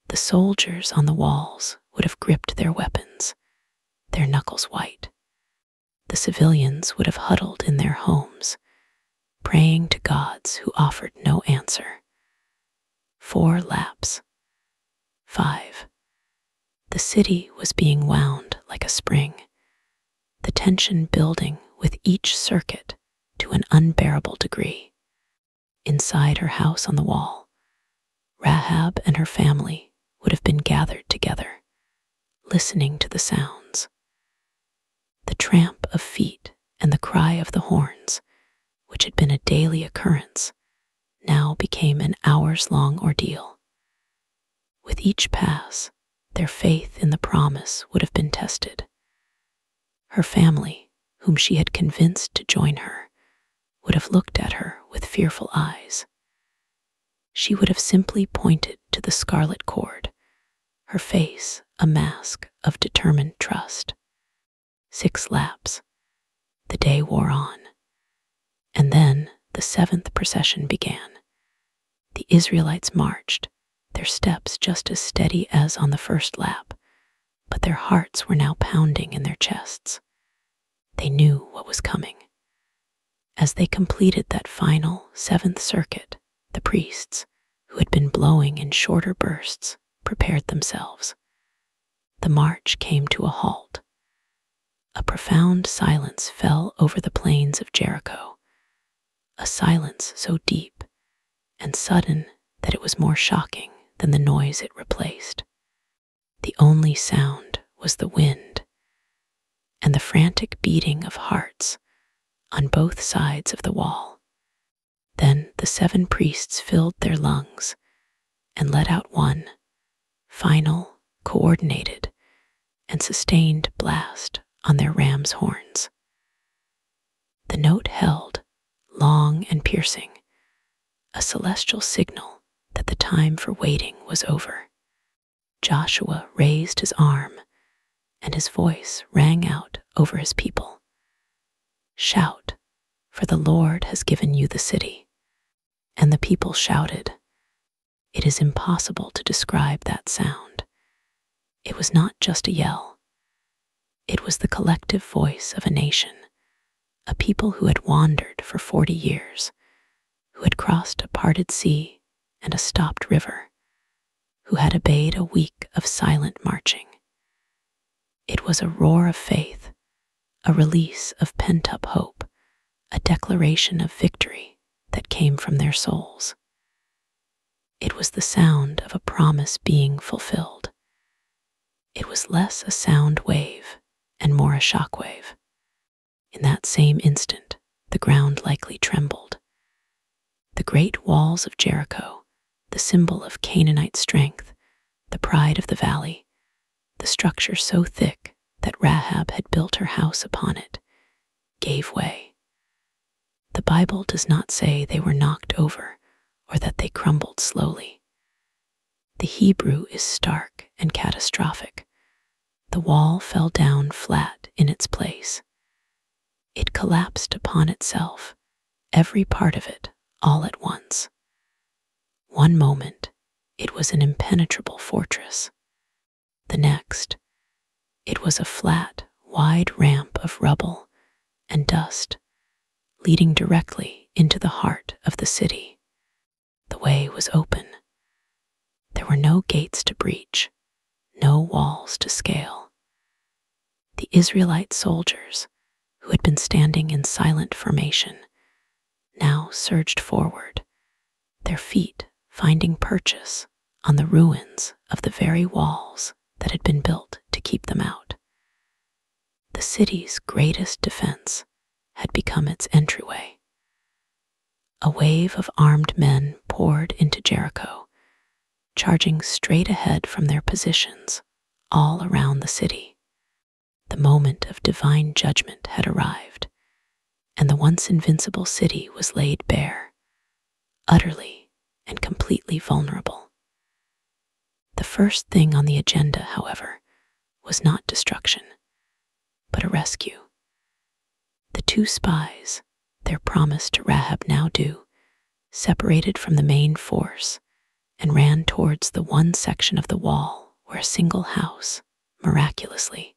Speaker 1: The soldiers on the walls would have gripped their weapons, their knuckles white. The civilians would have huddled in their homes, praying to gods who offered no answer. 4 laps. 5. The city was being wound like a spring, the tension building with each circuit to an unbearable degree. Inside her house on the wall, Rahab and her family would have been gathered together, listening to the sounds. The tramp of feet and the cry of the horns, which had been a daily occurrence, now became an hours-long ordeal. With each pass, their faith in the promise would have been tested. Her family, whom she had convinced to join her, would have looked at her with fearful eyes. She would have simply pointed to the scarlet cord, her face a mask of determined trust. 6 laps. The day wore on. And then the 7th procession began. The Israelites marched, their steps just as steady as on the first lap, but their hearts were now pounding in their chests. They knew what was coming. As they completed that final seventh circuit, the priests, who had been blowing in shorter bursts, prepared themselves. The march came to a halt. A profound silence fell over the plains of Jericho, a silence so deep and sudden that it was more shocking than the noise it replaced. The only sound was the wind and the frantic beating of hearts on both sides of the wall. Then the 7 priests filled their lungs and let out one final, coordinated, and sustained blast on their ram's horns. The note held, long and piercing, a celestial signal that the time for waiting was over. Joshua raised his arm, and his voice rang out over his people. "Shout, for the Lord has given you the city." And the people shouted. It is impossible to describe that sound. It was not just a yell. It was the collective voice of a nation, a people who had wandered for 40 years, who had crossed a parted sea and a stopped river, who had obeyed a week of silent marching. It was a roar of faith, a release of pent-up hope, a declaration of victory that came from their souls. It was the sound of a promise being fulfilled. It was less a sound wave and more a shock wave. In that same instant, the ground likely trembled. The great walls of Jericho, the symbol of Canaanite strength, the pride of the valley, the structure so thick that Rahab had built her house upon it, gave way. The Bible does not say they were knocked over or that they crumbled slowly. The Hebrew is stark and catastrophic. The wall fell down flat in its place. It collapsed upon itself, every part of it, all at once. One moment, it was an impenetrable fortress. The next, it was a flat, wide ramp of rubble and dust, leading directly into the heart of the city. The way was open. There were no gates to breach, no walls to scale. The Israelite soldiers, who had been standing in silent formation, now surged forward, their feet finding purchase on the ruins of the very walls that had been built to keep them out. The city's greatest defense had become its entryway. A wave of armed men poured into Jericho, charging straight ahead from their positions all around the city. The moment of divine judgment had arrived, and the once invincible city was laid bare, utterly and completely vulnerable. The first thing on the agenda, however, was not destruction, but a rescue. The 2 spies, their promise to Rahab now due, separated from the main force and ran towards the one section of the wall where a single house, miraculously,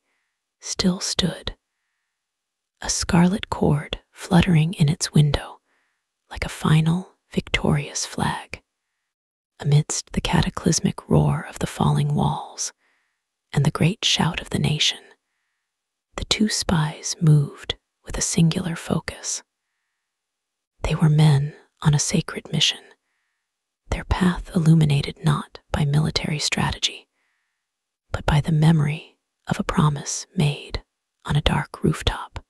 Speaker 1: still stood. A scarlet cord fluttering in its window like a final, victorious flag. Amidst the cataclysmic roar of the falling walls and the great shout of the nation, the 2 spies moved with a singular focus. They were men on a sacred mission, their path illuminated not by military strategy, but by the memory of a promise made on a dark rooftop.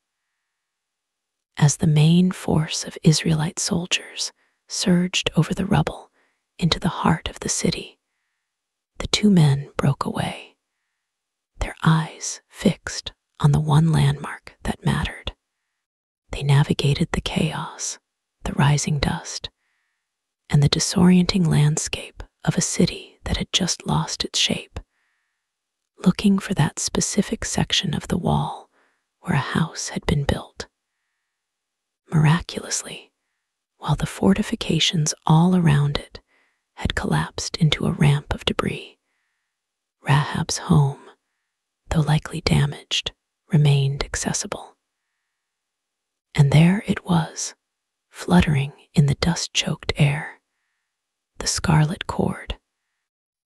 Speaker 1: As the main force of Israelite soldiers surged over the rubble into the heart of the city, the 2 men broke away, their eyes fixed on the one landmark that mattered. They navigated the chaos, the rising dust, and the disorienting landscape of a city that had just lost its shape, looking for that specific section of the wall where a house had been built. Miraculously, while the fortifications all around it had collapsed into a ramp of debris, Rahab's home, though likely damaged, remained accessible. And there it was, fluttering in the dust-choked air, the scarlet cord.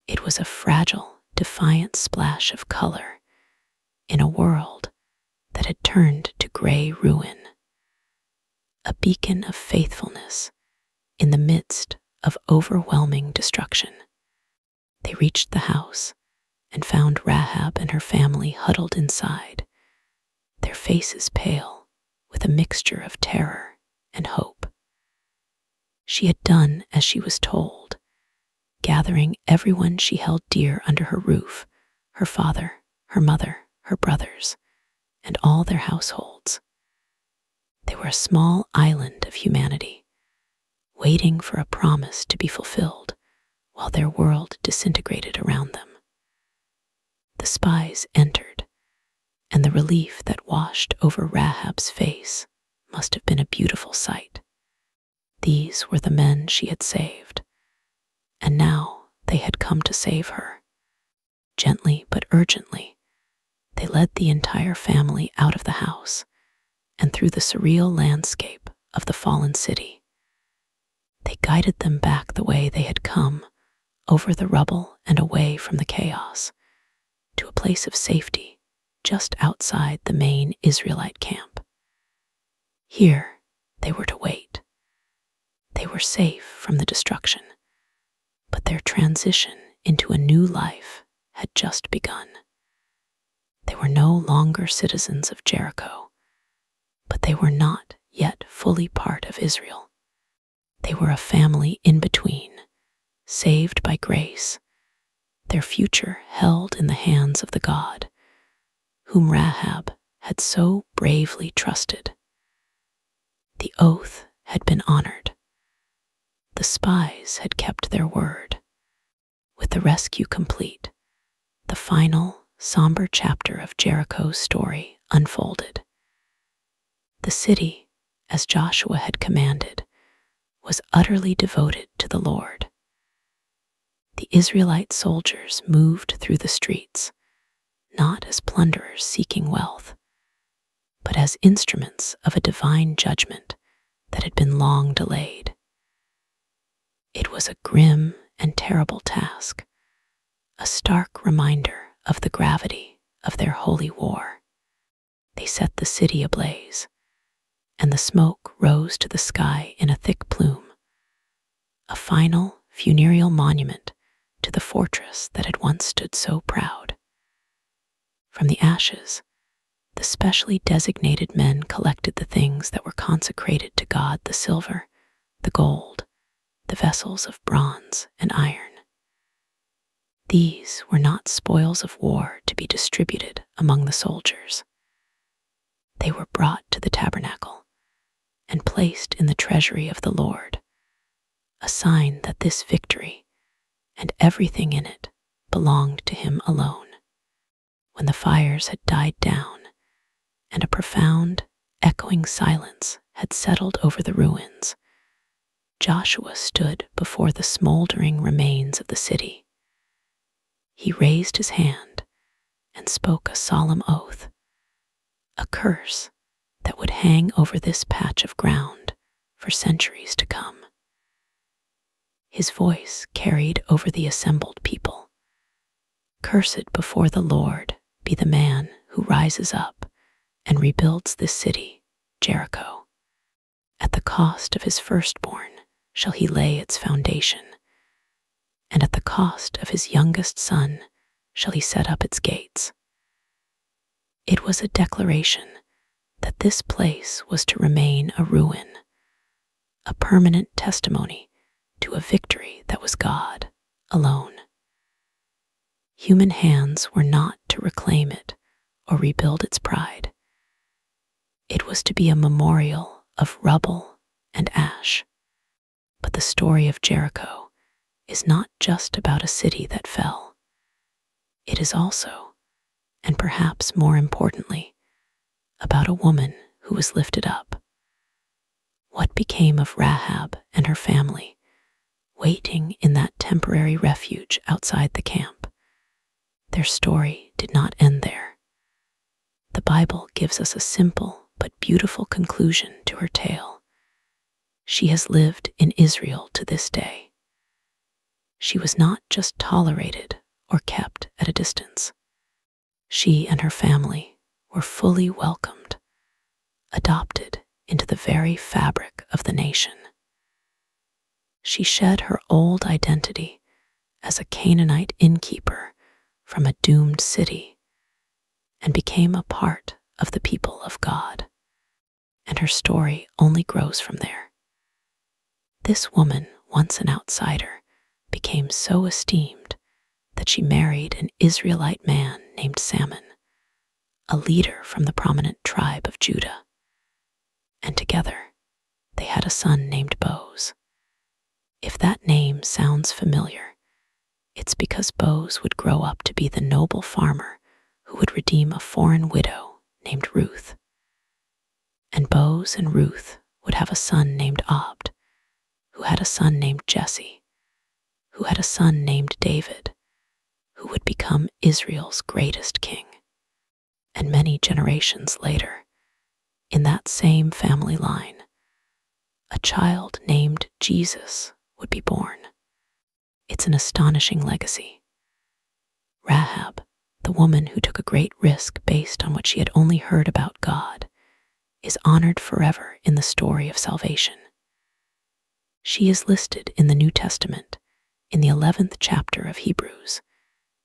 Speaker 1: It was a fragile, defiant splash of color in a world that had turned to gray ruin, a beacon of faithfulness in the midst of overwhelming destruction. They reached the house and found Rahab and her family huddled inside, their faces pale with a mixture of terror and hope. She had done as she was told, gathering everyone she held dear under her roof, her father, her mother, her brothers, and all their households. They were a small island of humanity, waiting for a promise to be fulfilled while their world disintegrated around them. The spies entered, and the relief that washed over Rahab's face must have been a beautiful sight. These were the men she had saved, and now they had come to save her. Gently but urgently, they led the entire family out of the house and through the surreal landscape of the fallen city. They guided them back the way they had come, over the rubble and away from the chaos, to a place of safety just outside the main Israelite camp. Here they were to wait. They were safe from the destruction, but their transition into a new life had just begun. They were no longer citizens of Jericho, but they were not yet fully part of Israel. They were a family in between, saved by grace, their future held in the hands of the God whom Rahab had so bravely trusted. The oath had been honored. The spies had kept their word. With the rescue complete, the final, somber chapter of Jericho's story unfolded. The city, as Joshua had commanded, was utterly devoted to the Lord. The Israelite soldiers moved through the streets, not as plunderers seeking wealth, but as instruments of a divine judgment that had been long delayed. It was a grim and terrible task, a stark reminder of the gravity of their holy war. They set the city ablaze, and the smoke rose to the sky in a thick plume, a final funereal monument to the fortress that had once stood so proud. From the ashes, the specially designated men collected the things that were consecrated to God: the silver, the gold, the vessels of bronze and iron. These were not spoils of war to be distributed among the soldiers. They were brought to the tabernacle and placed in the treasury of the Lord, a sign that this victory and everything in it belonged to him alone. When the fires had died down and a profound, echoing silence had settled over the ruins, Joshua stood before the smoldering remains of the city. He raised his hand and spoke a solemn oath, a curse that would hang over this patch of ground for centuries to come. His voice carried over the assembled people. Cursed before the Lord be the man who rises up and rebuilds this city, Jericho. At the cost of his firstborn shall he lay its foundation, and at the cost of his youngest son shall he set up its gates. It was a declaration that this place was to remain a ruin, a permanent testimony to a victory that was God alone. Human hands were not to reclaim it or rebuild its pride. It was to be a memorial of rubble and ash. But the story of Jericho is not just about a city that fell. It is also, and perhaps more importantly, about a woman who was lifted up. What became of Rahab and her family, waiting in that temporary refuge outside the camp? Their story did not end there. The Bible gives us a simple but beautiful conclusion to her tale. She has lived in Israel to this day. She was not just tolerated or kept at a distance. She and her family were fully welcomed, adopted into the very fabric of the nation. She shed her old identity as a Canaanite innkeeper from a doomed city and became a part of the people of God. And her story only grows from there. This woman, once an outsider, became so esteemed that she married an Israelite man named Salmon, a leader from the prominent tribe of Judah. And together, they had a son named Boaz. If that name sounds familiar, it's because Boaz would grow up to be the noble farmer who would redeem a foreign widow named Ruth. And Boaz and Ruth would have a son named Abd, who had a son named Jesse, who had a son named David, who would become Israel's greatest king. And many generations later, in that same family line, a child named Jesus would be born. It's an astonishing legacy. Rahab, the woman who took a great risk based on what she had only heard about God, is honored forever in the story of salvation. She is listed in the New Testament, in the 11th chapter of Hebrews,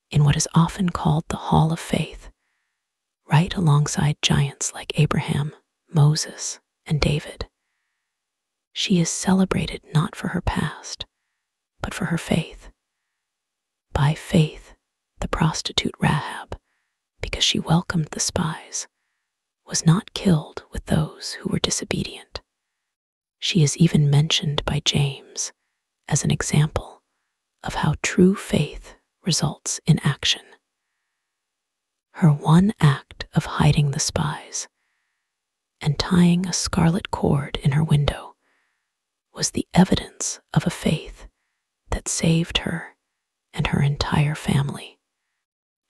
Speaker 1: in what is often called the Hall of Faith, right alongside giants like Abraham, Moses, and David. She is celebrated not for her past, but for her faith. By faith, the prostitute Rahab, because she welcomed the spies, was not killed with those who were disobedient. She is even mentioned by James as an example of how true faith results in action. Her one act of hiding the spies and tying a scarlet cord in her window was the evidence of a faith that saved her and her entire family.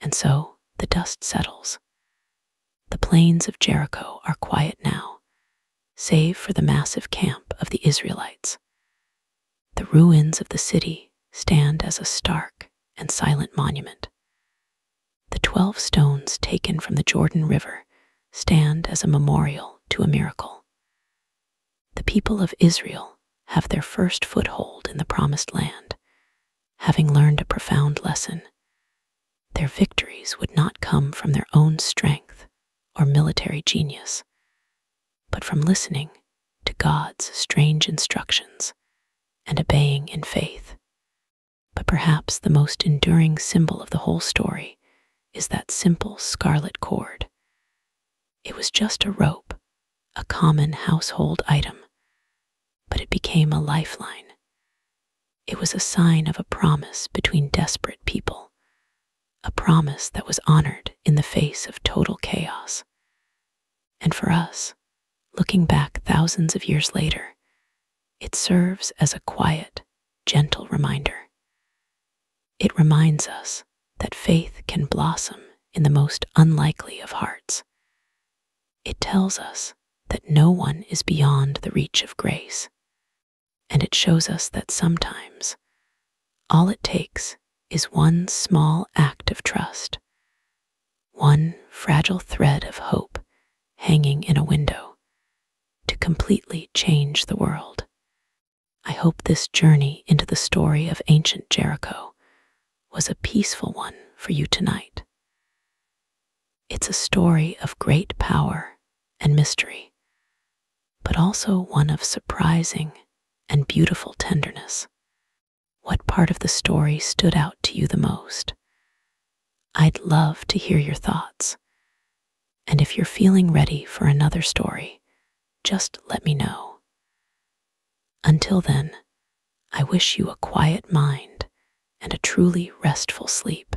Speaker 1: And so the dust settles. The plains of Jericho are quiet now, save for the massive camp of the Israelites. The ruins of the city stand as a stark and silent monument. The 12 stones taken from the Jordan River stand as a memorial to a miracle. The people of Israel have their first foothold in the Promised Land, having learned a profound lesson. Their victories would not come from their own strength or military genius, but from listening to God's strange instructions and obeying in faith. But perhaps the most enduring symbol of the whole story is that simple scarlet cord. It was just a rope, a common household item, but it became a lifeline. It was a sign of a promise between desperate people, a promise that was honored in the face of total chaos. And for us, looking back thousands of years later, it serves as a quiet, gentle reminder. It reminds us that faith can blossom in the most unlikely of hearts. It tells us that no one is beyond the reach of grace. And it shows us that sometimes all it takes is one small act of trust, one fragile thread of hope hanging in a window to completely change the world. I hope this journey into the story of ancient Jericho was a peaceful one for you tonight. It's a story of great power and mystery, but also one of surprising and beautiful tenderness. What part of the story stood out to you the most? I'd love to hear your thoughts. And if you're feeling ready for another story, just let me know. Until then, I wish you a quiet mind and a truly restful sleep.